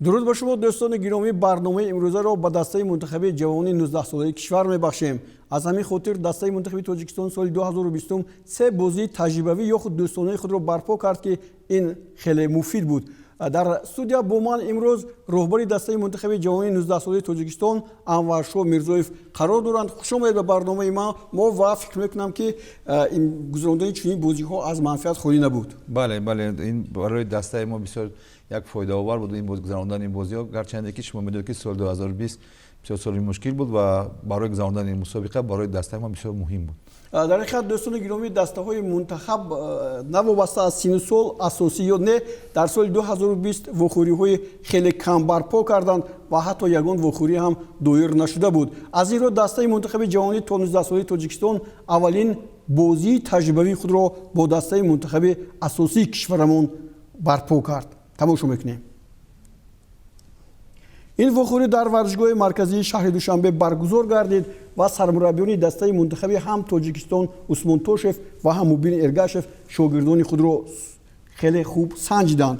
дуруд ба шумо дӯстони гиромӣ, барномаи имрӯзаро ба дастаи Мунтахаби ҷавонони 19 солаи кишвар мебахшем. Аз ҳамин хотир дастаи Мунтахаби Тоҷикистон соли 2020 се бозии таҷрибавӣ ё худ дӯстонаи худро барпо кард, ки ин хеле муфид буд. дар студия бо ман имрӯз роҳбари дастаи Мунтахаби ҷавонони 19 солаи Тоҷикистон Анваршоҳ Мирзоев қарор доранд. Хушомадед ба барномаи мо ва фикр мекунам, ки гузарондани чунин бозиҳо аз манфиат холӣ набуд. бале ин барои дастаи мо бисёр як фоидаовар буд ин гузарондани бозиҳо, гарчанде ки шумо медонед, ки соли 2020 бисёр соли мушкил буд ва барои гузарондани ин мусобиқа барои дастаи мо бисёр муҳим буд. дар ҳақиқат дӯстони гиромӣ, дастаҳои Мунтахаб навобаста аз сину сол асосӣ ё не дар соли 2020 вохӯриҳои хеле кам барпо карданд ва ҳатто ягон вохӯрӣ ҳам доир нашуда буд. Аз ин ро дастаи Мунтахаби ҷавонони 19 солаи Тоҷикистон аввалин бозии таҷрибавии худро бо дастаи Мунтахаби асосии кишварамон барпо кард. тамошо мекунем. ин вохӯрӣ дар варзишгоҳи марказии шаҳри Душанбе баргузор гардид ва сармураббиёни дастаи Мунтахаби ҳам Тоҷикистон Усмон Тошев ва ҳам Мубин Эргашев шогирдони худро хеле хуб санҷиданд.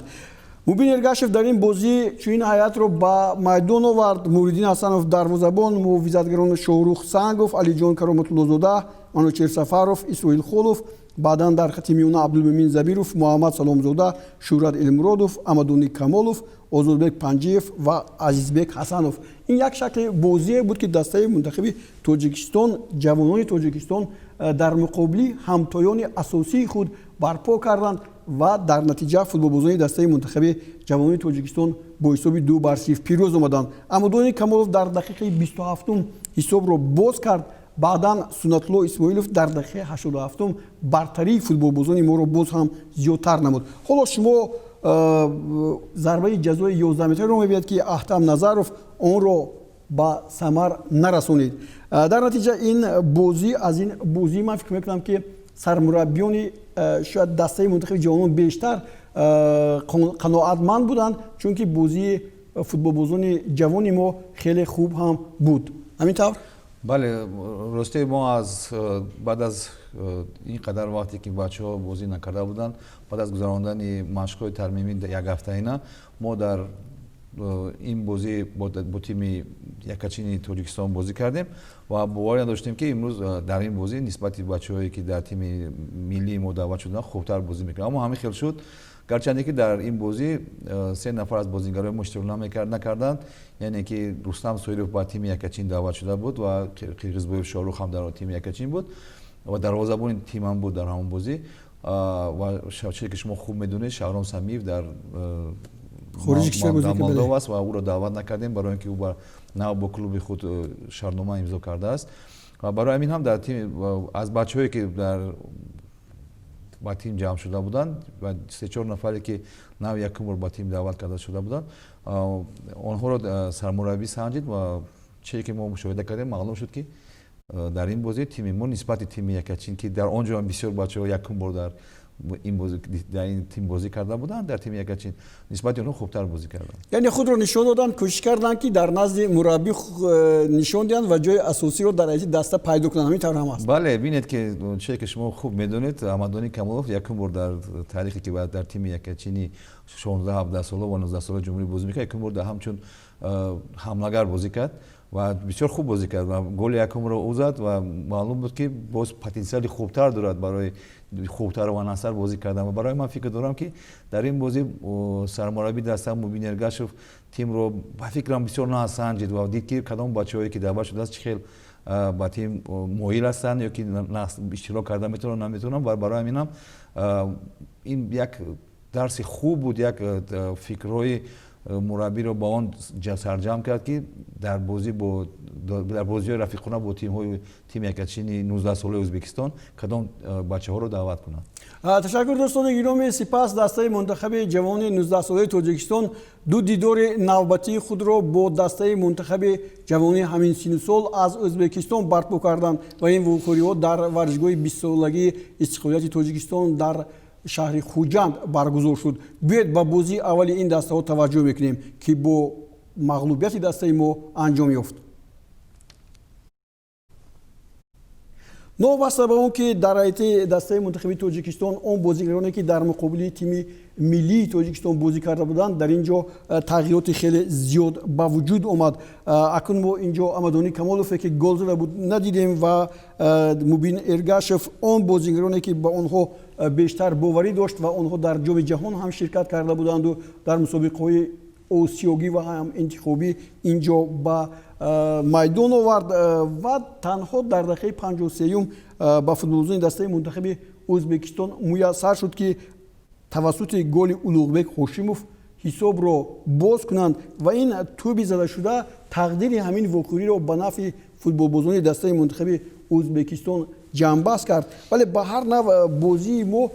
Мубин Эргашев дар ин бозӣ чунин ҳайатро ба майдон овард. Муриддин Ҳасанов дарвозабон, муҳофизатгарон Шоҳрух Сангов, Алиҷон Кароматуллозода, Манучер Сафаров, Исроил Холов, баъдан дар хати миёна Абдулмумин Забиров, Муҳаммад Саломзода, Шӯрат Илмуродов, Амадуни Камолов, Озодбек Панҷиев ва Азизбек Ҳасанов. Ин як шакли бозие буд, ки дастаи Мунтахаби Тоҷикистон, ҷавонони Тоҷикистон дар муқобили ҳамтоёни асосии худ барпо карданд ва дар натиҷа футболбозони дастаи Мунтахаби ҷавонони Тоҷикистон бо ҳисоби 2-0 пирӯз омаданд. Амадуни Камолов дар дақиқаи 27 ҳисобро боз кард. баъдан Сунатулло Исмоилов дар дақиқаи 87 бартарии футболбозони моро боз ҳам зиёдтар намуд. ҳоло шумо зарбаи ҷазои 11 метраро мебинед, ки Аҳтам Назаров онро ба самар нарасонид. дар натиҷа ин бозӣ аз ин бозӣ ман фикр мекунам, ки сармураббиёни шояд дастаи Мунтахаби ҷавонон бештар қаноатманд буданд, чунки бозии футболбозони ҷавони мо хеле хуб ҳам буд. ҳамин тавр? бале росте мо баъд аз ин қадар вақте ки бачаҳо бозӣ накарда буданд, баъд аз гузарондани машқҳои тармимӣ як ҳафтаина, мо дар ин бозӣ бо тими якачини Тоҷикистон бозӣ кардем ва боварӣ надоштем, ки имрӯз дар ин бозӣ нисбати бачаҳое ки дар тими миллии мо даъват шуданд хубтар бозӣ мекарданд. Аммо ҳамин хел шуд, гарчанде ки дар ин бозӣ 3 нафар аз бозигарои мо иштирок накарданд, яъне ки Рустам Соилов ба тими якачин даъват шуда буд ва Қирғизбоев Шоҳрух ҳам дар тими якачин буд ва дарвозабони тимам буд дар ҳамон бозӣ. ва чизе ки шумо хуб медонед, Шаҳром Самиев дар Молдов аст ва ӯро даъват накардем, барои ин ки ӯ нав бо клуби худ шартнома имзо кардааст. ва барои ҳамин ҳам дар тим аз бачаҳое ки ба тим ҷамъ шуда буданд ва 3-4 нафаре ки нав якум бор ба тим даъват карда шуда буданд, онҳоро сармураббӣ санҷид ва чизе ки мо мушоҳида кардем, маълум шуд, ки дар ин бозӣ тими мо нисбати тими якачин, ки дар он ҷо бисёр бачаҳо якум бор дар ин тим бозӣ карда буданд, дар тими якачин нисбати онҳо хубтар бозӣ карданд. яъне худро нишон доданд, кӯшиш карданд, ки дар назди мураббӣ нишон диҳанд ва ҷои асосиро дар айти даста пайдо кунанд. ҳамин тавр ҳам аст? бале, бинед, ки чизе ки шумо хуб медонед, Амадуни Камолов якум бор дар таърихе ки дар тими якачини 16-17 сола ва 19 сола ҷумҳурӣ бозӣ мекард, якум бор ҳамчун ҳамлагар бозӣ кард ва бисёр хуб бозӣ кард ва голи якумро ӯ зад ва маълум буд, ки боз потенсиали хубтар дорад барои хубтар ва насар бозӣ кардан. ва барои ман фикр дорам, ки дар ин бозӣ сармураббии даста Мубин Эргашев тимро ба фикрам бисёр насанҷид ва дид, ки кадом бачаҳое ки даъват шудааст чӣ хел ба тим моил ҳастанд ё ки иштирок карда метавонанд наметавонанд. ва барои ҳамин ҳам ин як дарси хуб буд, як фикрҳои мураббиро ба он сарҷамъ кард, ки дар бозиҳои рафиқона бо тимҳои тими якачини 19 солаи Ӯзбекистон кадом бачаҳоро даъват кунанд. ташаккур дӯстони гиромӣ. Сипас дастаи Мунтахаби ҷавонони 19 солаи Тоҷикистон ду дидори навбатии худро бо дастаи Мунтахаби ҷавонони ҳамин сину сол аз Ӯзбекистон барпо карданд ва ин вохӯриҳо дар варзишгоҳи 20-солагии Истиқлолияти Тоҷикистон дар шаҳри Хуҷанд баргузор шуд. биёед ба бозии аввали ин дастаҳо таваҷҷӯҳ мекунем, ки бо мағлубияти дастаи мо анҷом ёфт. новаста ба он, ки дар айти дастаи Мунтахаби Тоҷикистон он бозигароне, ки дар муқобили тими миллии Тоҷикистон бозӣ карда буданд. Дар ин ҷо тағйироти хеле зиёд ба вуҷуд омад. Акнун мо ин ҷо Амадони Камолове ки гол зада буд надидем ва Мубин Эргашев он бозигароне ки ба онҳо бештар боварӣ дошт ва онҳо дар ҷоми ҷаҳон ҳам ширкат карда буданду дар мусобиқаҳои осиёгӣ ва ҳам интихобӣ ин ҷо ба майдон овард ва танҳо дар дақиқаи 53 ба футболбозони дастаи Мунтахаби Ӯзбекистон муяссар шуд ки тавассути голи Улуғбек Ҳошимов ҳисобро боз кунанд ва ин тӯби задашуда тақдири ҳамин вокуриро ба нафи футболбозони дастаи Мунтахаби Ӯзбекистон ҷамъбаст кард. Вале ба ҳар нав бозии мо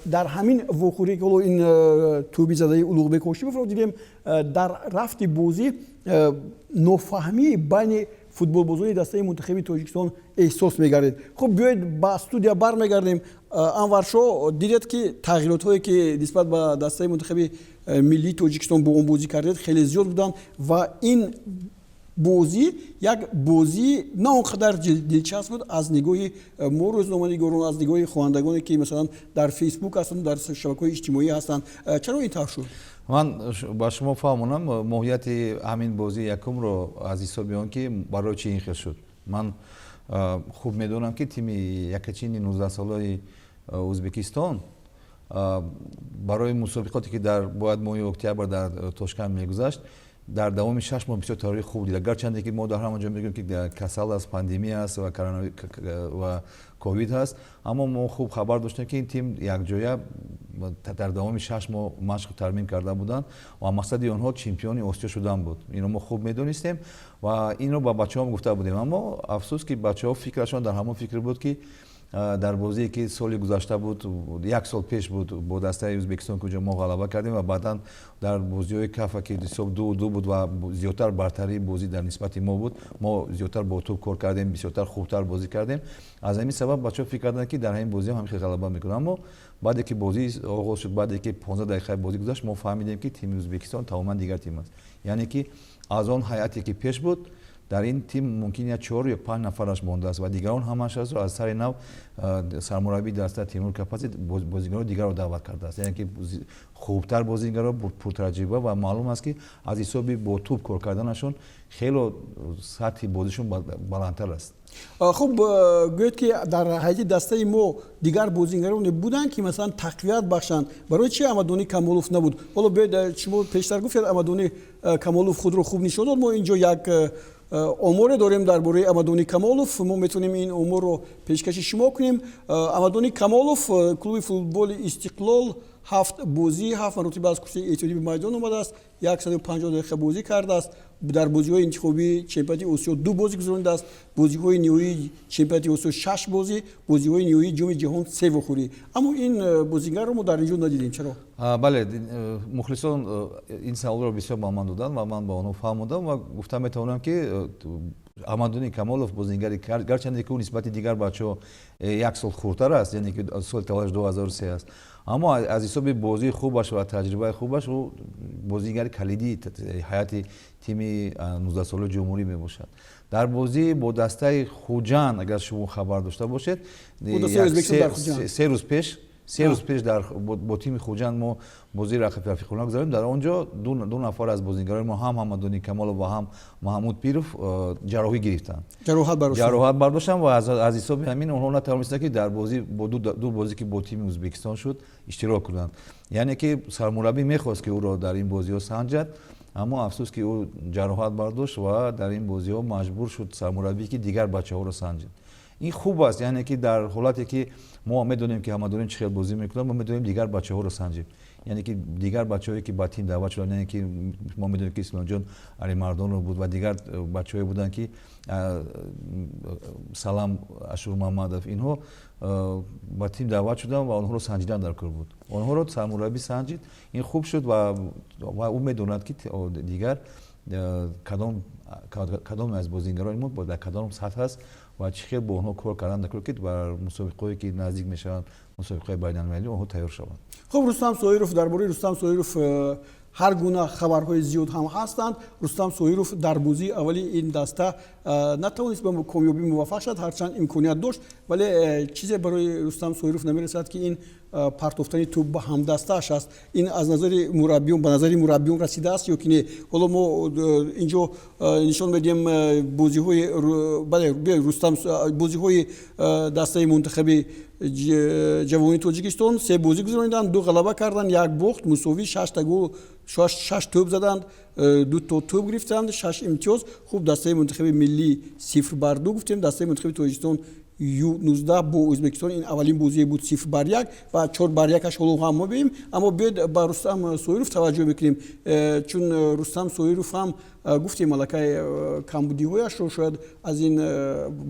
дар ҳамин вокури ки ин тӯби задаи Улуғбек Ҳошимовро дидем, дар рафти бозӣ нофаҳмии байни футболбозони дастаи Мунтахаби Тоҷикистон эҳсос мегардид. Хуб, биёед ба студия бармегардем. Анваршо, дидед ки тағйиротҳое ки нисбат ба дастаи Мунтахаби миллии Тоҷикистон бо он бозӣ кардед хеле зиёд буданд ва ин бозӣ як бозӣ на он қадар дилчасп буд аз нигоҳи мо рӯзноманигорон, аз нигоҳи хоҳандагоне ки масалан дар фейсбук ҳастанд, дар шабакаҳои иҷтимоӣ ҳастанд. Чаро ин тавр шуд? ман ба шумо фаҳмонам моҳияти ҳамин бозии якумро аз ҳисоби он ки барои чӣ ин хел шуд. Ман хуб медонам ки тими якачини 19-солаи Ӯзбекистон барои мусобиқоте ки дар бояд моҳи октябр дар Тошкент мегузашт, дар давоми 6 моҳ бисёр таёрии хуб дида. Гарчанде ки мо дар ҳамон ҷо мегӯем ки касал аст, пандемия аст ва ковид ҳаст, аммо мо хуб хабар доштем ки ин тим якҷоя дар давоми 6 моҳ машқу тармим карда буданд ва мақсади онҳо чемпиони Осиё шудан буд. Инро мо хуб медонистем ва инро ба бачаҳом гуфта будем, аммо афсус ки бачаҳо фикрашон дар ҳамон фикр буд ки дар бозие ки соли гузашта буд, як сол пеш буд бо дастаи Ӯзбекистон куҷо мо ғалаба кардем ва баъдан дар бозиҳои кафа ки ҳисоб 2-2 буд ва зиёдтар бартарии бозӣ дар нисбати мо буд, мо зиёдтар бо тӯб кор кардем, бисёртар хубтар бозӣ кардем. Аз ҳамин сабаб бачаҳо фикр карданд ки дар ҳамин бозиҳо ҳамихел ғалаба мекунем, аммо баъде ки бозӣ оғоз шуд, баъде ки 15 дақиқаи бозӣ гузашт, мо фаҳмидем ки тими Ӯзбекистон тамоман дигар тим аст. Яъне ки аз он ҳайате ки пеш буд, дар ин тим мумкин я 4 ё 5 нафараш мондааст ва дигарон ҳамаашро аз сари нав сармураббии даста Тимур Капази бозигарони дигарро даъват кардааст. Яъне ки хубтар бозигаро пуртаҷриба ва маълум аст ки аз ҳисоби бо тӯб кор карданашон хело сатҳи бозишон баландтар аст. Хуб, гӯед ки дар ҳайати дастаи мо дигар бозигароне буданд ки масалан тақвият бахшанд. Барои чи Амадони Камолов набуд? Ҳоло биёед, шумо пештар гуфтед Амадони Камолов худро хуб нишон дод. Мо ин ҷо як оморе дорем дар бораи Амадони Камолов. Мо метавонем ин оморро пешкаши шумо кунем. Амадони Камолов клуби футболи Истиқлол 7 бозӣ, 7 маротиба аз курсии эътиёдӣ ба майдон омадааст, 150 дақиқа бозӣ кардааст. Дар бозиҳои интихобии чемпионати Осиё 2 бозӣ гузаронидааст, бозиҳои ниҳоии чемпионати Осиё 6 бозӣ, бозиҳои ниҳоии ҷоми ҷаҳон 3 вохӯрӣ. Аммо ин бозигарро мо дар ин ҷо надидем. Чаро? Бале, мухлисон ин саволро бисёр ба ман доданд ва ман ба онҳо фаҳмондам ва гуфта метавонам ки Амадони Камолов бозигари гарчанде ки ӯ нисбати дигар бачаҳо 1 сол хурдтар аст, яъне ки соли таваллудаш 2003 аст, аммо аз ҳисоби бозии хубаш ва таҷрибаи хубаш ӯ бозигари калидии ҳайати тими 19-солаи ҷумҳурӣ мебошад. Дар бозӣ бо дастаи Хуҷанд, агар шумо хабар дошта бошед, 3 рӯз пеш бо тими Хуҷанд мо бозии рақиб рафиқона гузаронем. Дар он ҷо ду нафар аз бозигарони мо, ҳам Амадони Камолов ва ҳам Маҳмуд Пиров ҷароҳӣ гирифтанд, ҷароҳат бардоштанд ва аз ҳисоби ҳамин онҳо натавонистанд ки дар бозӣ бо ду бозӣ ки бо тими Ӯзбекистон шуд иштирок кунанд. Яъне ки сармураббӣ мехост ки ӯро дар ин бозиҳо санҷад, аммо афсус ки ӯ ҷароҳат бардошт ва дар ин бозиҳо маҷбур шуд сармураббӣ ки дигар бачаҳоро санҷад. ин хуб аст, яъне ки дар ҳолате ки мо медонем ки Амадони чӣ хел бозӣ мекунад, мо медонем дигар бачаҳоро санҷем. яъне ки дигар бачаҳое ки ба тим даъват шуданд, яъне ки мо медонем ки Исмоилҷон Алимардонов буд ва дигар бачаҳое буданд ки Салам Ашурмамадов, инҳо ба тим даъват шуданд ва онҳоро санҷидан дар кор буд. Онҳоро сармураббӣ санҷид, ин хуб шуд ва ӯ медонад ки дигар кадом аз бозигарони мо дар кадом сатҳ аст ва чӣ хел бо онҳо кор кардан дар кор ки бар мусобиқаҳое ки наздик мешаванд, мусобиқаҳои байналмилалӣ онҳо тайёр шаванд. Хуб, Рустам Соиров, дар бораи Рустам Соиров ҳар гуна хабарҳои зиёд ҳам ҳастанд. Рустам Соиров дар бозии аввали ин даста натавонист ба комёбӣ муваффақ шуд, ҳарчанд имконият дошт, вале чизе барои Рустам Соиров намерасад ки ин партофтани тӯб ба ҳамдастааш аст. Ин аз назари мураббиён ба назари мураббиён расидааст ё ки не? ҳоло мо инҷо нишон медиҳем бозиҳои рустам бозиҳои дастаи мунтахаби ҷавонони Тоҷикистон 3 бозӣ гузарониданд, 2 ғалаба карданд, 1 бохт, мусовӣ, 6 гол, 6 тӯб заданд, 2 тӯб гирифтанд, 6 имтиёз. Хуб дастаи мунтахаби миллӣ 0-2 гуфтем. Дастаи мунтахаби Тоҷикистон Ю-19 бо Ӯзбекистон ин аввалин бозие буд 0-1 ва 4-1 ҳоло ҳам мо бибинем. Аммо биёед ба Рустам Соиров таваҷҷӯҳ мекунем, чун Рустам Соиров ҳам гуфтем аллакай камбудиҳояшро шояд аз ин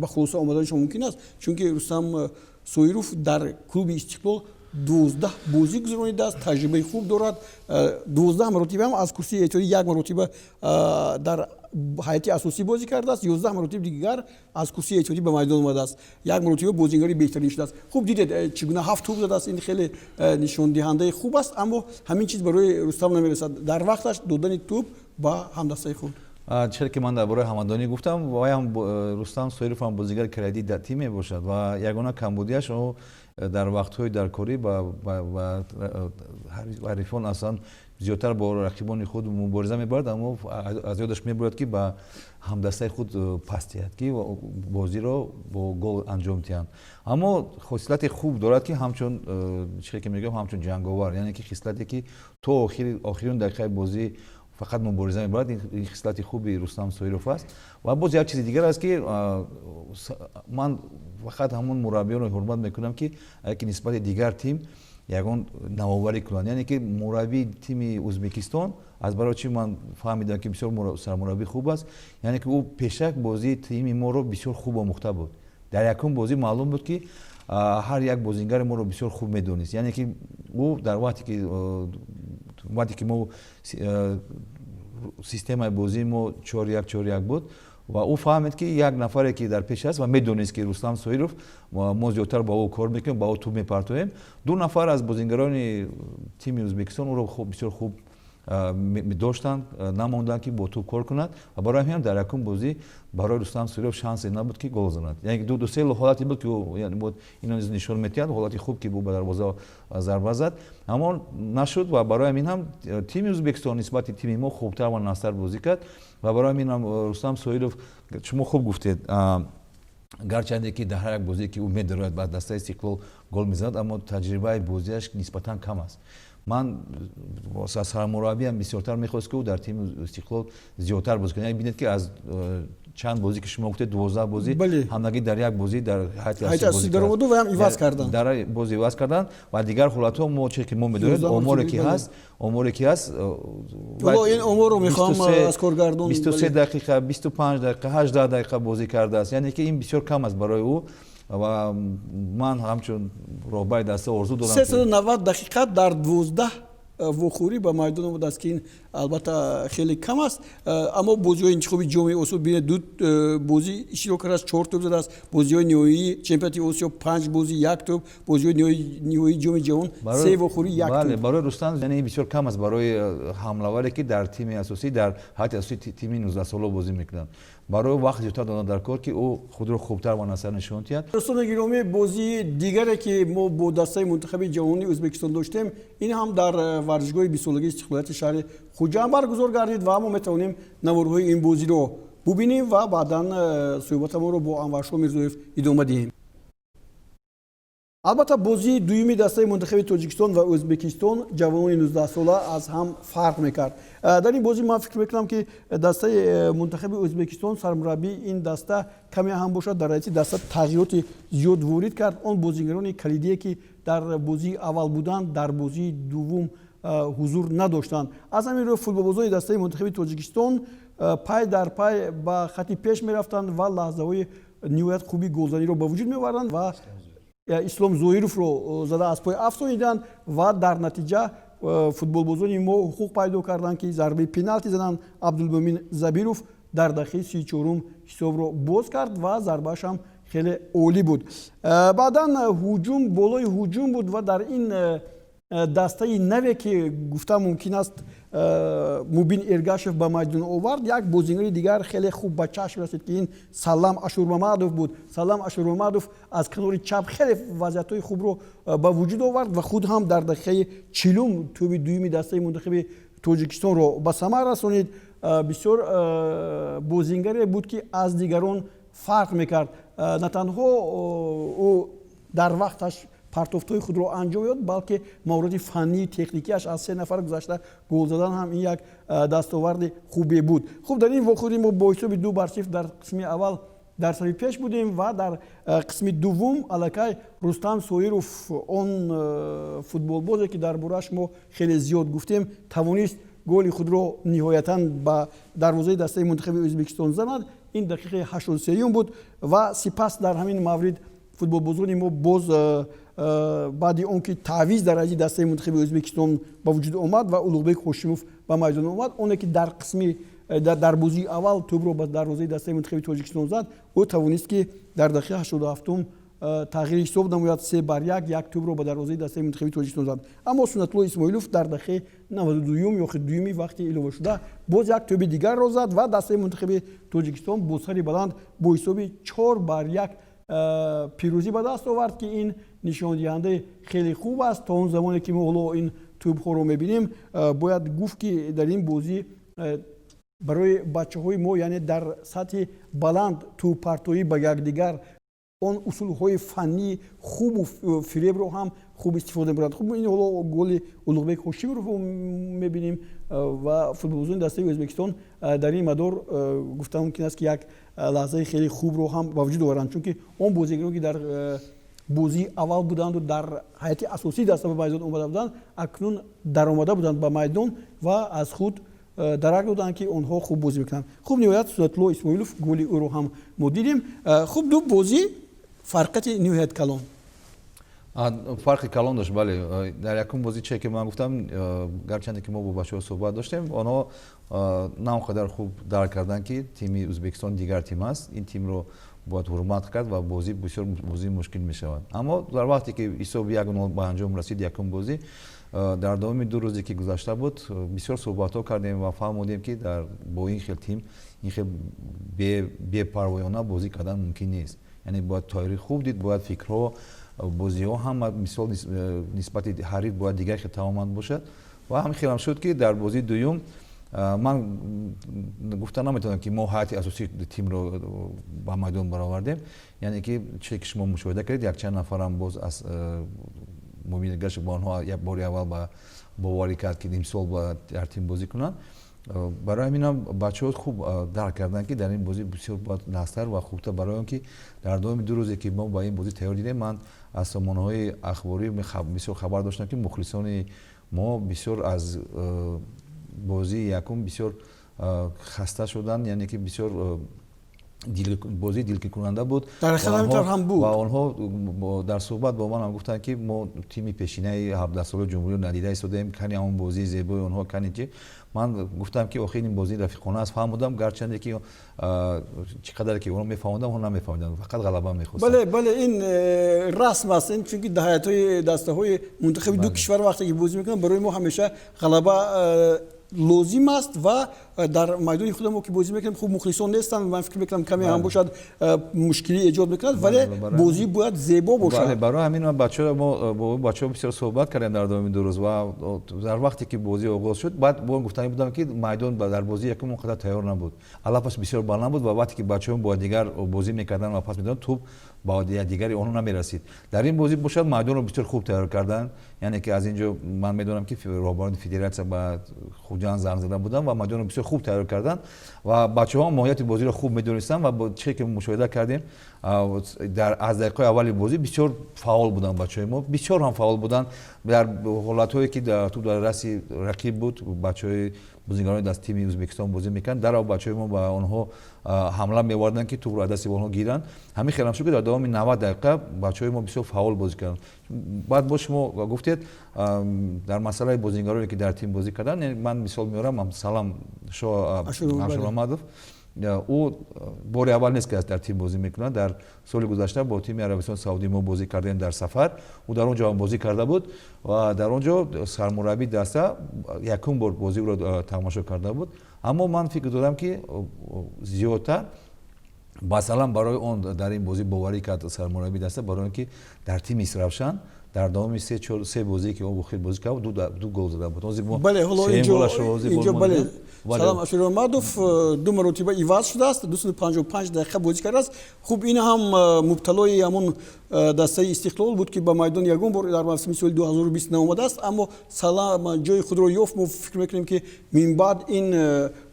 ба хулоса омаданашон мумкин аст, чунки Рустам Соиров дар клуби Истиқлол 12 бозӣ гузаронидааст, таҷрибаи хуб дорад. 12 маротиба ҳам аз курсии эҳтиётӣ 1 маротиба дар ҳайати асосӣ бозӣ кардааст, 11 маротиба дигар аз курсии эҳтиётӣ ба майдон омадааст, 1 маротиба бозигари беҳтарин шудааст. Хуб дидед чӣ гуна 7 тӯб задааст. Ин хеле нишондиҳандаи хуб аст, аммо ҳамин чиз барои Рустам намерасад. Дар вақташ додани тӯб ба ҳамдастаи худ. чизе ки ман дар бораи ҳамадонӣ гуфтам, вай ҳам Рустам Соиров ҳам бозигари кредит дар тим мебошад ва ягона камбудиаш дар вақтҳои даркорӣ ба ҳарифон аслан зиёдтар бо рақибони худ мубориза мебарад, аммо аз ёдаш мебурад ки ба ҳамдастаи худ пастиҳад ки бозиро бо гол анҷом диҳанд. Аммо хосилати хуб дорад ки ҳамчун чизе ки мегӯям ҳамчун ҷанговар, яъне ки хислате ки то охирин дақиқаи бозӣ фақат мубориза мебарад. ин хислати хуби Рустам Соиров аст. Ва боз як чизи дигар аст ки ман фақат ҳамон мураббиёнро ҳурмат мекунам ки ки нисбати дигар тим ягон навоварӣ кунанд, яъне ки мураббии тими Ӯзбекистон аз барои чӣ ман фаҳмидам ки бисёр сармураббӣ хуб аст, яъне ки ӯ пешак бозии тими моро бисёр хуб омӯхта буд. Дар якум бозӣ маълум буд ки ҳар як бозингари моро бисёр хуб медонист, яъне ки ӯ дар вақте ки мо системаи бозии мо 4-1-4-1 буд ва ӯ фаҳмид ки як нафаре ки дар пеш аст ва медонист ки Рустам Соиров мо зиёдтар ба ӯ кор мекунем, ба ӯ тӯб мепартоем. 2 нафар аз бозингарони тими Ӯзбекистон ӯро бисёр хуб доштанд, намонданд ки бо тӯб кор кунад ва барои ҳамин дар якум бозӣ барои Рустам Соиров шансе набуд ки гол занад. Яъне ду-се ҳолати буд ки ино нишон медиҳад, ҳолати хуб ки ӯ ба дарвоза зарба зад, аммо нашуд ва барои ҳамин ҳам тими Ӯзбекистон нисбати тими мо хубтар ва настар бозӣ кард ва барои ҳамин ҳам Рустам Соиров шумо хуб гуфтед, гарчанде ки дар ҳар як бозие ки ӯ медорад ба дастаи Истиқлол гол мезанад, аммо таҷрибаи бозиаш нисбатан кам аст. ман сармураббиам бисёртар мехост ки ӯ дар тими Истиқлол зиёдтар бозӣ кунад. Бинед ки аз чанд бозӣ ки шумо гуфтед 12 бозӣ ҳамдагӣ дар як бозӣ дар ҳайати асосӣ даромаду ва ҳам иваз карданд, дар бозӣ иваз карданд ва дигар ҳолатҳо мо чизе ки мо медонем оморе ки ҳаст ин оморро мехоҳам аз коргардон 23 дақиқа 25 дақиқа 18 дақиқа бозӣ кардааст, яъне ки ин бисёр кам аст барои ӯ ва ман ҳамчун роҳбари даста орзу дорам 390 дақиқа дар 12 вохӯрӣ ба майдон омадааст ки ин албатта хеле кам аст. Аммо бозиҳои интихоби ҷоми Осиё бинед 2 бозӣ иштирок кардааст, 4 тӯб задааст, бозиҳои ниҳоии чемпионати Осиё 5 бозӣ 1 тӯб, бозиҳои ниҳоии ҷоми ҷаҳон 3 вохӯрӣ 1 тӯб. Барои Рустам яъне бисёр кам аст барои ҳамлаваре ки дар тими асосӣ дар ҳайати асосии тими 19 сола бозӣ мекунанд. Барои вақт зиёдтар додан дар кор ки ӯ худро хубтар ва насар нишон диҳад. дӯстони гиромӣ, бозии дигаре ки мо бо дастаи мунтахаби ҷавонони Ӯзбекистон доштем, ин ҳам дар варзишгоҳи 20-солагии Истиқлолияти шаҳри Хуҷанд баргузор гардид ва мо метавонем наворҳои ин бозиро бубинем ва баъдан суҳбатамонро бо Анваршоҳ Мирзоев идома диҳем. албатта бозии дуюми дастаи мунтахаби Тоҷикистон ва Ӯзбекистон ҷавонони 19 сола аз ҳам фарқ мекард. дар ин бозӣ ман фикр мекунам ки дастаи мунтахаби Ӯзбекистон сармураббии ин даста каме ҳам бошад, дар ҳайати даста тағйироти зиёд ворид кард. Он бозигарони калидие ки дар бозии аввал буданд, дар бозии дуввум ҳузур надоштанд. аз ҳамин рӯ футболбозони дастаи мунтахаби Тоҷикистон пай дар пай ба хати пеш мерафтанд ва лаҳзаҳои ниҳоят хуби голзаниро ба вуҷуд меоварданд ва Ислом Зоировро зада аз пой афсониданд ва дар натиҷа футболбозони мо ҳуқуқ пайдо карданд ки зарбаи пеналти заданд. Абдулмумин Забиров дар дақиқаи 34 ҳисобро боз кард ва зарбааш ҳам хеле олӣ буд. баъдан ҳуҷум болои ҳуҷум буд ва дар ин дастаи наве ки гуфтам мумкин аст мубин эргашев ба майдон овард, як бозингари дигар хеле хуб ба чашм расид ки ин Салам Ашурмамадов буд. Салам Ашурмамадов аз канори чап хеле вазъиятҳои хубро ба вуҷуд овард ва худ ҳам дар дақиқаи 40 тӯби дуюми дастаи Мунтахаби Тоҷикистонро ба самар расонид. Бисёр бозингаре буд ки аз дигарон фарқ мекард. На танҳо ӯ дар вақташ партофтҳои худро анҷом ёд, балки мавриди фаннии техникиаш аз 3 нафар гузашта гол задан ҳам ин як дастоварди хубе буд. Хуб, дар ин вохӯрӣ мо бо ҳисоби 2-0 дар қисми аввал дар сафи пеш будем ва дар қисми дуввум аллакай Рустам Соиров, он футболбозе ки дар борааш мо хеле зиёд гуфтем, тавонист голи худро ниҳоятан ба дарвозаи дастаи Мунтахаби Ӯзбекистон занад. Ин дақиқаи 83 буд ва сипас дар ҳамин маврид футболбозони мо боз баъди он ки таъвиз дар ази дастаи Мунтахаби Ӯзбекистон ба вуҷуд омад ва Улуғбек Ҳошимов ба майдон омад, оне ки дар қисми дар бозии аввал тӯбро ба дарвозаи дастаи Мунтахаби Тоҷикистон зад, ӯ тавонист ки дар дақиқаи 87 тағйири ҳисоб намояд 3-1 як тӯбро ба дарвозаи дастаи Мунтахаби Тоҷикистон зад. Аммо Сунатулло Исмоилов дар дақиқаи 92 ё дуюми вақти иловашуда боз як тӯби дигарро зад ва дастаи Мунтахаби Тоҷикистон бо сари баланд бо ҳисоби 4-1 пирӯзӣ ба даст овард ки ин нишондиҳандаи хеле хуб аст. Та он замоне ки мо ҳоло ин тӯбҳоро мебинем, бояд гуфт ки дар ин бозӣ барои бачаҳои мо, яъне дар сатҳи баланд тӯбпартоӣ ба якдигар он усулҳои фаннии хубу фиребро ҳам хуб истифода мебаранд. Хуб, ин ҳоло голи Улуғбек Ҳошимовро мебинем ва футболбозони дастаи Ӯзбекистон дар ин мадор гуфтан мумкин аст ки як лаҳзаи хеле хубро ҳам ба вуҷуд оваранд, чунки он бозигаро ки дар бозии аввал буданду дар ҳайати асосии даста ба майдон омада буданд, акнун даромада буданд ба майдон ва аз худ дарак доданд ки онҳо хуб бозӣ мекунанд. Хуб, ниҳоят Сунатулло Исмоилов голи ӯро ҳам мо дидем. Хуб, ду бозӣ фарқияти ниҳоят калон. фарқи калон дошт, бале. Дар якум бозӣ чие ки ман гуфтам, гарчанде ки мо бо бачаҳо суҳбат доштем, онҳо на он қадар хуб дарк карданд ки тими Ӯзбекистон дигар тим аст, ин тимро бояд ҳурмат кард ва бозӣ бисёр бозӣ мушкил мешавад. Аммо дар вақте ки ҳисоби 1-0 ба анҷом расид якум бозӣ, дар давоми 2 рӯзе ки гузашта буд, бисёр суҳбатҳо кардем ва фаҳмодем ки бо ин хел тим ин хел бепарвоёна бозӣ кардан мумкин нест. Яъне бояд тайёрӣ хуб дид, бояд фикрҳо, бозиҳо ҳама мисол нисбати ҳариф бояд дигар хел тамоман бошад. Ва ҳамин хелам шуд ки дар бозии дуюм ман гуфта наметавонам ки мо ҳайати асосии тимро ба майдон баровардем. Яъне ки чие ки шумо мушоҳида кардед, якчанд нафарам боз аз мубинигаш ба онҳо як бори аввал боварӣ кард ки имсол бояд дар тим бозӣ кунанд. барои ҳаминам бачаҳо хуб дарк карданд ки дар ин бозӣ бисёр бояд настар ва хубтар, барои он ки дар давоми 2 рӯзе ки мо ба ин бозӣ тайёр дидем, ман аз сомонаҳои ахборӣ бисёр хабар доштам ки мухлисони мо бисёр аз бозии якум бисёр хаста шуданд, яъне ки бисёр бозии дилкунанда буд. Дар хеламитар ҳам буд. Ва онҳо дар суҳбат бо ман гуфтанд ки мо тими пешинаи 17-сола ҷумҳуриро надида истодаем, кани ҳамон бозии зебои онҳо кани чи. Ман гуфтам ки охир ин бозии рафиқона аст, фаҳмудам, гарчанде ки чӣ қадар ки онҳо мефаҳмудам, онҳо намефаҳмиданд, фақат ғалаба мехостанд. Бале, ин расм аст, ин чунки ҳайатҳои дастаҳои Мунтахаби ду кишвар вақте ки бозӣ мекунанд, барои мо ҳамеша ғалаба лозим аст ва дар майдони худам мо ки бозӣ мекунем, хуб мухлисон нестанд, ман фикр мекунам каме ҳам бошад мушкилӣ эҷод мекунад, вале бозӣ бояд зебо бошад. Барои ҳамин мо бо бачаҳо бисёр суҳбат кардем дар давоми 2 рӯз ва дар вақте ки бозӣ оғоз шуд, баъд бо гуфтани будам ки майдон дар бозии якум он қадар тайёр набуд, алафаш бисёр баланд буд ва вақте ки бачаҳо бо дигар бозӣ мекарданд ва пас медоданд, тӯб ба дигари онҳо намерасид. Дар ин бозӣ бошад майдонро бисёр хуб тайёр карданд, яъне ки аз ин ҷо ман медонам ки роҳбарони федератсия ба хуҷанд занг зада буданд ва майдонро бисёр хуб тайёр карданд ва бачаҳо моҳияти бозиро хуб медонистанд ва бо чие ки мушоҳида кардем, аз дақиқаи аввали бозӣ бисёр фаъол буданд бачаҳои мо, бисёр ҳам фаъол буданд. дар ҳолатҳое ки тӯб дар раси рақиб буд, бачаҳои бозигарони даст тими Ӯзбекистон бозӣ мекарданд, дарав бачаҳои мо ба онҳо ҳамла меварданд ки тӯбро аз дасти онҳо гиранд. ҳамин хелам шуд ки дар давоми 90 дақиқа бачаҳои мо бисёр фаъол бозӣ карданд. баъд бо шумо гуфтед дар масъалаи бозигароне ки дар тим бозӣ карданд, ман мисол меорам, Салам Ашурмамадов ӯ бори аввал нест ки дар тим бозӣ мекунад. Дар соли гузашта бо тими Арабистони Саудӣ мо бозӣ кардем дар сафар. ӯ дар он ҷо ҳам бозӣ карда буд ва дар он ҷо сармураббии даста якум бор бозиро тамошо карда буд. аммо ман фикр дорам ки зиёдтар масалан барои он дар ин бозӣ боварӣ кард сармураббии даста, барои он ки дар тими Равшан дар давоми се бозие ки он хел бозӣ кард ду гол зада буд. бале ҳоло инҷо бале Салом Ашуромадов ду маротиба иваз шудааст, 255 дақиқа бозӣ кардааст. Хуб ин ҳам мубталои ҳамон дастаи Истиқлол буд ки ба майдон ягон бор дар мавсими соли 2020 наомадааст. Аммо Салам ҷои худро ёфт. Мо фикр мекунем ки минбаъд ин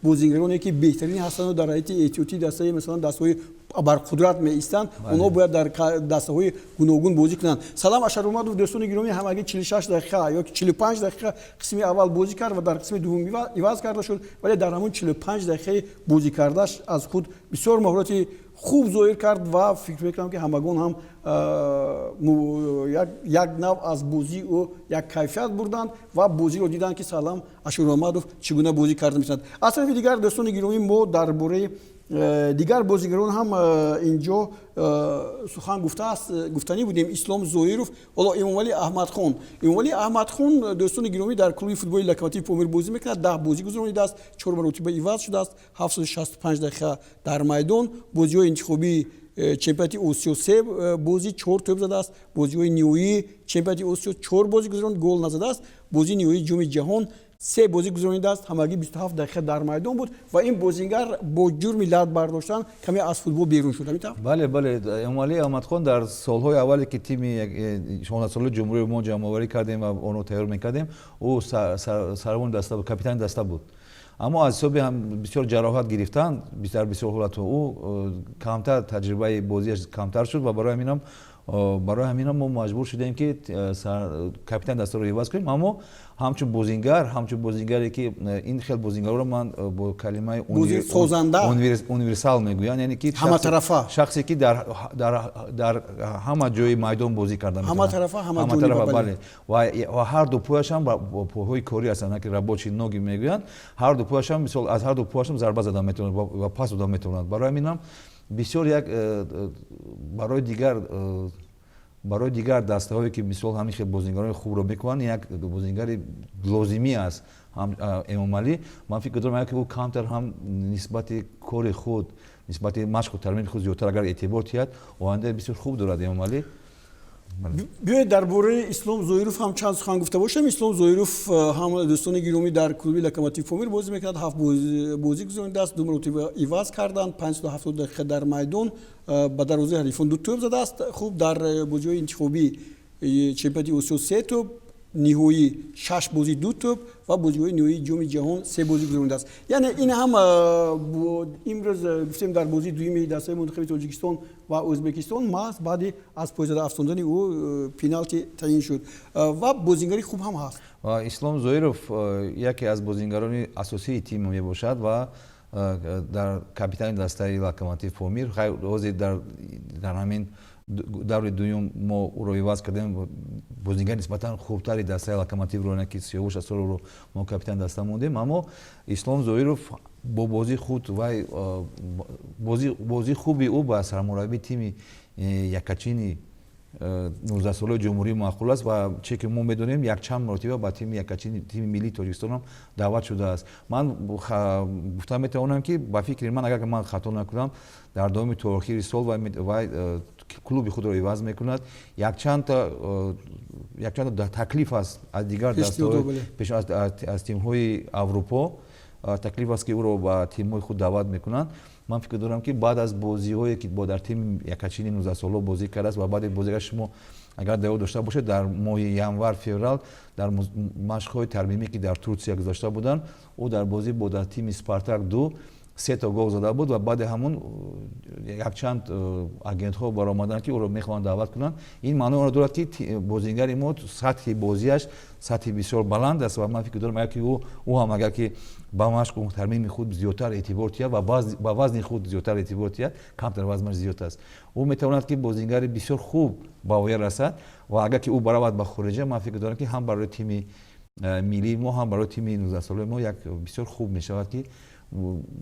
бозигароне ки беҳтарин ҳастанд дар ҳайати эҳтиётӣ дастаи масалан дастаҳои барқудрат меистанд, онҳо бояд дар дастаҳои гуногун бозӣ кунанд. Салам Ашаромадов дӯстони гиромӣ ҳамагӣ 46 дақиқа ё 45 дақиқа қисми аввал бозӣ кард ва дар қисми дуввум иваз карда шуд, вале дар ҳамон 45 дақиқаи бозӣ кардаш аз худ бисёр маҳорати хуб зоҳир кард ва фикр мекунам ки ҳамагон ҳам як нав аз бозӣ ӯ як кайфият бурданд ва бозиро диданд ки Салам Ашуромадов чӣ гуна бозӣ карда мешавад. Аз тарафи дигар дӯстони гиромӣ мо дар бораи дигар бозигарон ҳам инҷо сухан гуфтанӣ будем. Ислом Зоиров, ҳоло Эмомалӣ Аҳмадхон. Эмомалӣ Аҳмадхон дӯстони гиромӣ дар клуби футболи Локомотив Помир бозӣ мекунад. 10 бозӣ гузаронидааст, 4 маротиба иваз шудааст, 765 дақиқа дар майдон. Бозиҳои интихобии чемпионати Осиё 3 бозӣ 4 тӯб задааст. Бозиҳои ниҳоии чемпионати Осиё 4 бозӣ гузаронд, гол назадааст. Бозии ниҳоии ҷоми ҷаҳон 3 бозӣ гузаронидааст, ҳамагӣ 27 дақиқа дар майдон буд ва ин бозигар бо ҷурми лат бардоштан каме аз футбол берун шуд. бале Эмомалӣ Аҳмадхон дар солҳои аввале ки тими 16 соли ҷумҳурии мо ҷамъоварӣ кардем ва онро тайёр мекардем, ӯ сарвони даста буд, капитани даста буд. аммо аз ҳисоби бисёр ҷароҳат гирифтан дар бисёр ҳолатҳо ӯ камтар таҷрибаи бозиаш камтар шуд ва барои ҳамин мо маҷбур шудем ки капитани дастаро иваз кунем. аммо ҳамчун бозингаре ки ин хел бозингароро ман бо калимаи универсал мегӯям, яъне ки шахсе ки дар ҳама ҷои майдон бозӣ карда ҳаматарафа, бале, ва ҳар ду пояшам поҳои корӣ ҳастанд, ки рабочи ноги мегӯянд. Ҳар ду пояшам мисол аз ҳар ду пояшам зарба зада метавонад ва пас дода метавонад. барои ҳаминам бисёр як барои дигар дастаҳое ки мисол ҳамин хел бозингарони хубро мекунанд, як бозингари лозимӣ аст Эмомалӣ. Ман фикр дорам ки ӯ камтар ҳам нисбати кори худ, нисбати машқу тармини худ зиёдтар агар эътибор диҳад, ояндаи бисёр хуб дорад Эмомалӣ. биёед дар бораи Ислом Зоиров ҳам чанд сухан гуфта бошем. Ислом Зоиров ҳам дӯстони гиромӣ дар клуби Локомотив Помир бозӣ мекунад. 7 бозӣ гузаронидааст, 2 маротиба иваз карданд, 570 дақиқа дар майдон, ба дарвозаи ҳарифон 2 тӯб задааст. Хуб дар бозиҳои интихобии чемпионати Осиё 3 тӯб, ниҳоии 6 бозӣ 2 тӯб ва бозиҳои ниҳоии ҷоми ҷаҳон 3 бозӣ гузаронидааст. Яъне ин ҳам имрӯз гуфтем дар бозии дуюми дастаи Мунтахаби Тоҷикистон ва Ӯзбекистон маҳз баъди аз пойзада афтондани ӯ пеналти таъин шуд ва бозингари хуб ҳам ҳаст. Ислом Зоиров яке аз бозингарони асосии тим мебошад ва дар капитани дастаи Локомотив Помир ҳозир дар ҳамин даври дуюм мо ӯро иваз кардем. Бозигари нисбатан хубтари дастаи Локомотивро, ки 38 солро мо капитани даста мондем. аммо Ислом Зоиров бо бозии худ вай бозии хуби ӯ ба сармураббии тими якачини 19 солаи ҷумҳурии маъқул аст ва че ки мо медонем якчанд маротиба ба тими якачини тими миллии Тоҷикистон даъват шудааст. Ман гуфта метавонам ки ба фикри ман, агар ман хато накунам, дар давоми то охири сол вай клуби худро иваз мекунад. Якчанд таклиф аст аз дигар дастаҳои аз тимҳои Аврупо, таклиф аст ки ӯро ба тимҳои худ даъват мекунанд. Ман фикр дорам ки баъд аз бозиҳое ки дар тими якачини 19 сола бозӣ кардааст ва баъди бозига шумо агар даво дошта бошед, дар моҳи январ феврал дар машқҳои тармимӣ ки дар Турсия гузашта буданд, ӯ дар бозӣ бо дар тими Спартак 2 3 та гол зада буд ва баъди ҳамун якчанд агентҳо баромаданд ки ӯро мехоҳанд даъват кунанд. Ин маънои онро дорад ки бозингари мо сатҳи бозиаш сатҳи бисёр баланд аст ва ман фикр дорам агар ки ӯ ҳам агар ки ба машқу тармими худ зиёдтар эътибор диҳад ва ба вазни худ зиёдтар эътибор диҳад, камтар вазнаш зиёд аст, ӯ метавонад ки бозингари бисёр хуб ба оя расад ва агар ки ӯ баравад ба хориҷа, ман фикр дорам ки ҳам барои тими милли мо ҳам барои тими 19 солаи мо як бисёр хуб мешавад ки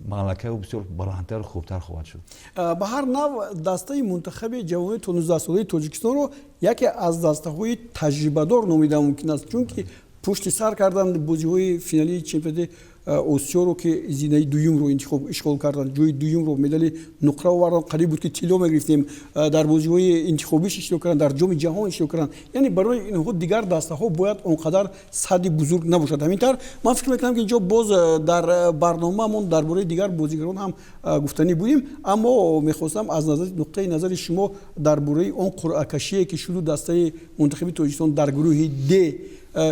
малакаи бисёр баландтару хубтар хоҳад шуд. ба ҳар нав дастаи мунтахаби ҷавонони то 19 солаи Тоҷикистонро яке аз дастаҳои таҷрибадор номидан мумкин аст, чунки пушти сар кардан бозиҳои финалии чемпионати осиёро ки зинаи дуюмро интихоб ишғол карданд, ҷои дуюмро медали нуқра оварданд, қариб буд ки тилло мегирифтем, дар бозиҳои интихобиш иштирок карданд, дар ҷоми ҷаҳон иштирок карданд. Яъне барои инҳо дигар дастаҳо бояд он қадар садди бузург набошад. Ҳамин ман фикр мекунам ки инҷо боз дар барномаамон дар бораи дигар бозигарон ҳам гуфтанӣ будем, аммо мехостам аз нуқтаи назари шумо дар бораи он қуръакашие ки шуду дастаи мунтахаби Тоҷикистон дар гурӯҳи Д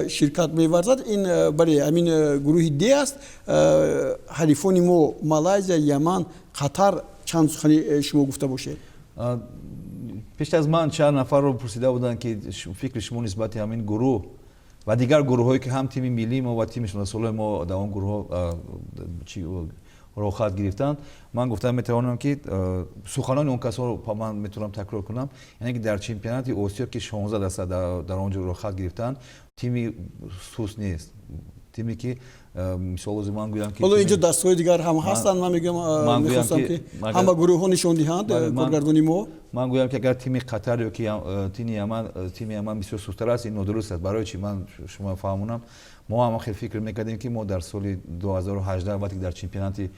ширкат меварзад, ин барои ҳамин гурӯҳи Д аст. ҳарифони мо Малайзия, Яман, Қатар, чанд сухани шумо гуфта бошед? пеш аз ман чанд нафарро пурсида буданд ки фикри шумо нисбати ҳамин гурӯҳ ва дигар гурӯҳҳое ки ҳам тими миллии мо ва тими 16 солаи мо дар он гурӯҳҳо рохат гирифтанд. Ман гуфта метавонам ки суханони он касоро ман метавонам такрор кунам, яъне ки дар чемпионати Осиё ки 16 даста дар он ҷо рохат гирифтанд, тими сус нест. Тиме ки мисолози ман гӯям ки ҳоло инҷо дастаҳои дигар ҳам ҳастанд. Ман мегӯям мехостам ки ҳама гурӯҳҳо нишон диҳанд коргардони мо. Ман гӯям ки агар тими Қатар ё ки тими Яман бисёр сустар аст, ин нодуруст аст. Барои чӣ ман шумо фаҳмонам, мо ҳам хеле фикр мекардем ки мо дар соли 2018 вақте ки дар чемпионати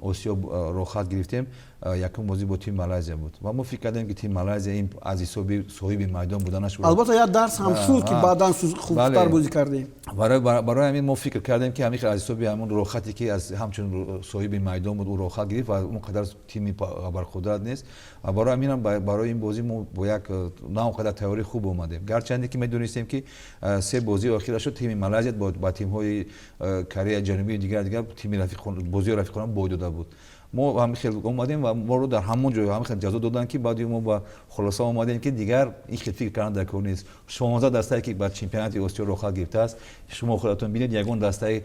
Осиё рохат гирифтем, якум бозӣ бо тими Малайзия буд ва мо фикр кардем ки тими Малайзия ин аз ҳисоби соҳиби майдон буданаш буд. Албатта як дарс ҳам шуд ки баъдан хубтар бозӣ кардем. Барои ҳамин мо фикр кардем ки ҳамин аз ҳисоби ҳамон рохате ки аз ҳамчун соҳиби майдон буд, ӯ рохат гирифт ва он қадар тими барқудрат нест. Ва барои ҳаминам барои ин бозӣ мо бо як на он қадар тайёрӣ хуб омадем. Гарчанде ки медонистем ки се бозии охира шуд, тими Малайзия ба тимҳои Кореяи Ҷанубии дигар тими бозии рафиқона бой дода буд. мо ҳам хел омадем ва моро дар ҳамон ҷо ҳам хел ҷазо доданд ки баъди мо ба хулоса омадем ки дигар ин хел фикр кардан дар кор нест. 16 дастае ки ба чемпионати Осиё рохат гирифтааст, шумо худатон бинед ягон дастаи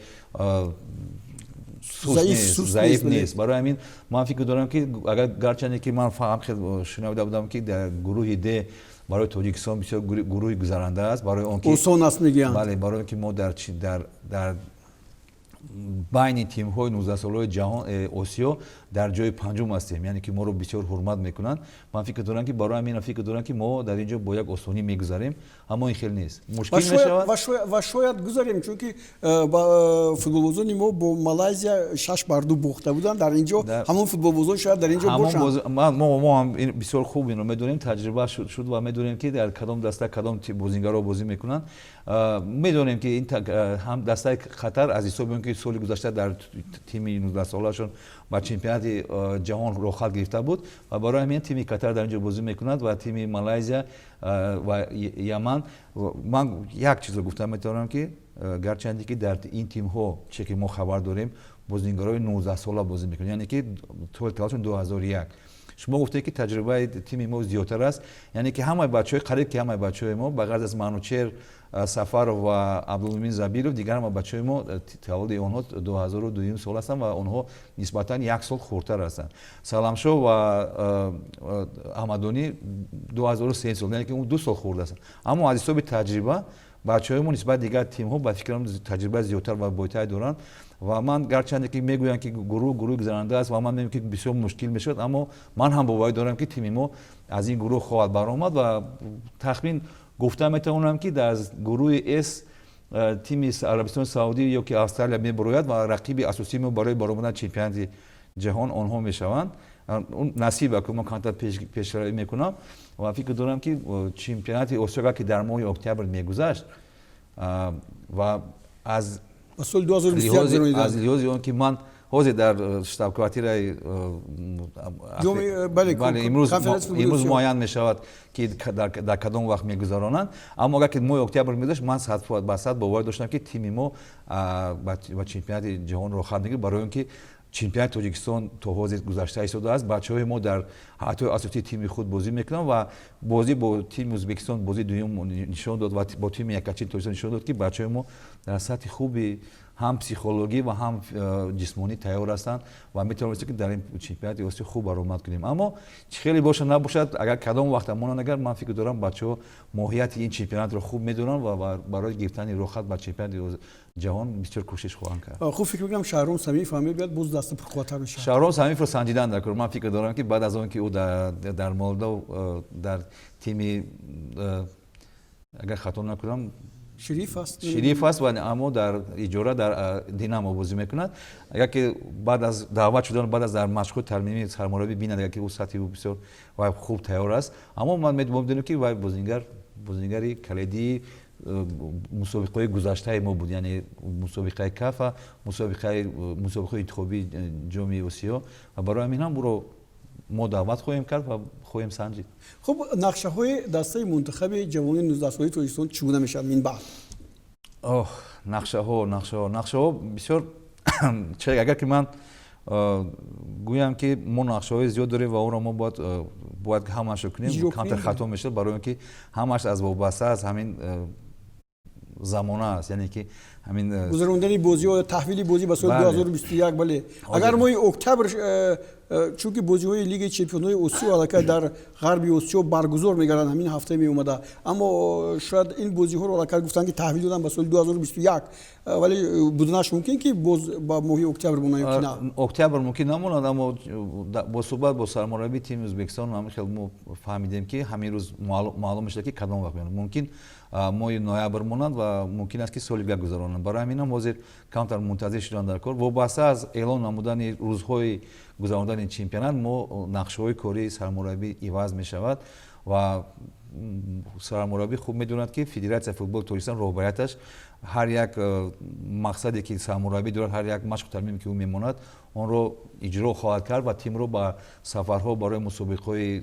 заиф нест. Барои ҳамин ман фикр дорам ки агар гарчанде ки ман ҳам хел шунавида будам ки дар гурӯҳи Д барои Тоҷикистон бисёр гурӯҳи гузаранда аст, барои он ки осон аст мегӯянд. бале, барои он ки мо дар байни тимҳои 19 солаи ҷаҳон Осиё дар ҷои панҷум ҳастем, яъне ки моро бисёр ҳурмат мекунанд. Ман фикр дорам ки барои ҳамин фикр дорам ки мо дар ин ҷо бо як осонӣ мегузарем, аммо ин хел нест. Мушкил мешавад ва шояд гузарем, чунки футболбозони мо бо Малайзия 6-2 бохта буданд. Дар ин ҷо ҳамон футболбозон шояд дар ин ҷо бошанд. мо ҳам бисёр хуб инро медонем, таҷриба шуд ва медонем ки дар кадом даста кадом бозингаро бозӣ мекунанд. Медонем ки ин ҳам дастаи Қатар аз ҳисоби он ки соли гузашта дар тими 19 солаашон ба чемпионати ҷаҳон рохат гирифта буд ва барои ҳамин тими Қатар дар ин ҷо бозӣ мекунад ва тими Малайзия ва Яман. Ман як чизро гуфта метавонам ки гарчанде ки дар ин тимҳо че ки мо хабар дорем бозингарои 19 сола бозӣ мекунанд, яъне ки толашон 2001. шумо гуфтед ки таҷрибаи тими мо зиёдтар аст, яъне ки ҳамаи бачаҳои қариб ки ҳамаи бачаҳои мо ба ғарз аз Манучер Сафаров ва Абдулмумин Забиров дигар ҳама бачаҳои мо таваллуди онҳо 2002 сол ҳастанд ва онҳо нисбатан як сол хурдтар ҳастанд. Саламшоҳ ва Аҳмадонӣ 2003 сол, яъне ки он 2 сол хурд ҳастанд. Аммо аз ҳисоби таҷриба бачаҳои мо нисбати дигар тимҳо ба фикрам таҷриба зиёдтар ва бойтари доранд ва ман гарчанде ки мегӯям ки гурӯҳ гузаранда аст ва ман мегӯям ки бисёр мушкил мешавад, аммо ман ҳам боварӣ дорам ки тими мо аз ин гурӯҳ хоҳад баромад ва тахмин гуфта метавонам ки дар гурӯҳи С тими Арабистони Саудӣ ё ки Австралия мебарояд ва рақиби асосии мо барои баромадан чемпионати ҷаҳон онҳо мешаванд. Насиба ки ман камтар пешравӣ мекунам ва фикр дорам ки чемпионати Осиё ки дар моҳи октябр мегузашт ва аз лиҳози он ки ман ҳозир дар штаб-квартираи имрӯз муайян мешавад ки дар кадом вақт мегузаронанд, аммо агар ки моҳи октябр мегузашт ман 100% боварӣ доштам ки тими мо ба чемпионати ҷаҳон рохат мегирад, барои он ки чемпионати Тоҷикистон то ҳозир гузашта истодааст. Бачаҳои мо дар ҳатои асосии тими худ бозӣ мекунанд ва бозӣ бо тими Ӯзбекистон бозии дуюм нишон дод ва бо тими Якачин Тоҷикистон нишон дод ки бачаҳои мо дар сатҳи хуби ҳам психологӣ ва ҳам ҷисмонӣ тайёр ҳастанд ва метавонистем ки дар ин чемпионати осиё хуб баромад кунем. Аммо чӣ хеле бошад набошад, агар кадом вақт монанд, агар ман фикр дорам бачаҳо моҳияти ин чемпионатро хуб медонанд ва барои гирифтани рохат ба чемпионати ҷаҳон бисёр кӯшиш хоҳанд кард. хуб фикр мекунам Шаҳром Самиев ҳам биёд боз даста пурқувваттар мешавад. Шаҳром Самиевро санҷидан дар кор. Ман фикр дорам ки баъд аз он ки ӯ дар Молдов дар тими, агар хато накунам, шериф аст ва аммо дар иҷора дар Динамо бозӣ мекунад. Агар ки баъд аз даъват шудан, баъд аз дар матчҳои тармимӣ сармураббӣ бинад, агар ки ӯ сатҳи бисёр вай хуб тайёр аст, аммо ман медонам ки вай бозингари каледии мусобиқаҳои гузаштаи мо буд, яъне мусобиқаи кафа, мусобиқаи интихобии ҷоми осиё, ва барои ҳамин ҳам ӯро мо даъват хоҳем кард ва хоҳем санҷид. хуб, нақшаҳои дастаи Мунтахаби ҷавонони 19-солаи Тоҷикистон чигуна мешавад мин баъд? нақшаҳо бисёр агар ки ман гӯям ки мо нақшаҳои зиёд дорем ва онро мо бояд ҳамаашро кунем, камтар хато мешавад, барои он ки ҳамааш аз вобаста аз ҳамин замона аст, яъне ки ҳамин гузарондани бозиҳо ё таҳвили бозӣ ба соли 2021. Бале, агар моҳи октябр, чунки бозиҳои лигаи чемпионҳои осиё аллакай дар ғарби осиё баргузор мегарданд, ҳамин ҳафта меомада, аммо шояд ин бозиҳоро аллакай гуфтанд ки таҳвил додан ба соли 2021, вале буданаш мумкин ки боз ба моҳи октябр монад ё ки на? Октябр мумкин намонад, аммо бо суҳбат бо сармураббии тими Ӯзбекистон ҳамин хел мо фаҳмидем ки ҳамин рӯз маълум мешавад ки кадом вақт меонад. Мумкин моҳи ноябр монад ва мумкин аст ки соли дигар гузаронанд. Барои ҳамин ҳам ҳозир камтар мунтазир шудан дар кор. Вобаста аз эълон намудани рӯзҳои гузарондани чемпионат мо нақшаҳои кории сармураббӣ иваз мешавад ва сармураббӣ хуб медонад ки Федератсияи футболи Тоҷикистон роҳбарияташ ҳар як мақсаде ки сармураббӣ дорад, ҳар як машқу тармиме ки ӯ мемонад, онро иҷро хоҳад кард ва тимро ба сафарҳо барои мусобиқаҳои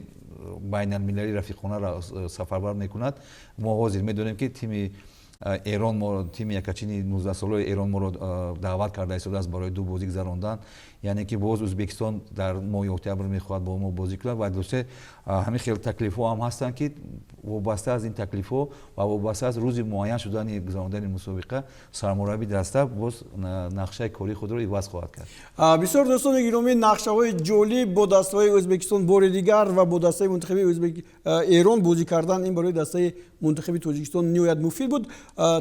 байналмилалии рафиқона сафарбар мекунад. мо ҳозир медонем ки тими Эрон, тими якачини 19-солаи Эрон моро даъват карда истодааст барои ду бозӣ гузарондан, яъне ки боз Ӯзбекистон дар моҳи октябр мехоҳад бо мо бозӣ кунад ва дӯсте ҳамин хел таклифҳо ҳам ҳастанд ки вобаста аз ин таклифҳо ва вобаста аз рӯзи муайян шудани гузарондани мусобиқа сармураббии даста боз нақшаи кории худро иваз хоҳад кард. Бисёр дӯстони гиромӣ, нақшаҳои ҷолиб бо дастаҳои Ӯзбекистон бори дигар ва бо дастаи Мунтахаби Эрон бозӣ кардан, ин барои дастаи Мунтахаби Тоҷикистон ниҳоят муфид буд.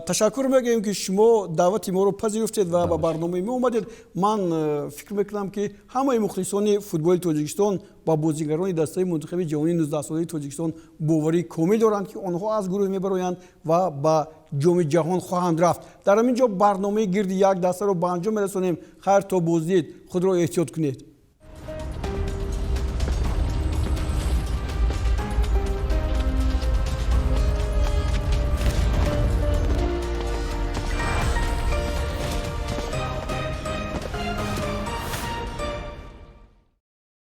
Ташаккур мегӯем ки шумо даъвати моро пазируфтед ва ба барномаи мо омадед. Ман фикр мекунам ки ҳамаи мухлисони футболи Тоҷикистон ба бозигарони дастаи Мунтахаби ҷавонони 19-солаи Тоҷикистон боварӣ комил доранд ки онҳо аз гурӯҳ мебароянд ва ба ҷоми ҷаҳон хоҳанд рафт. Дар ҳамин ҷо барномаи гирди як дастаро ба анҷом мерасонем. Хайр то боздид, худро эҳтиёт кунед.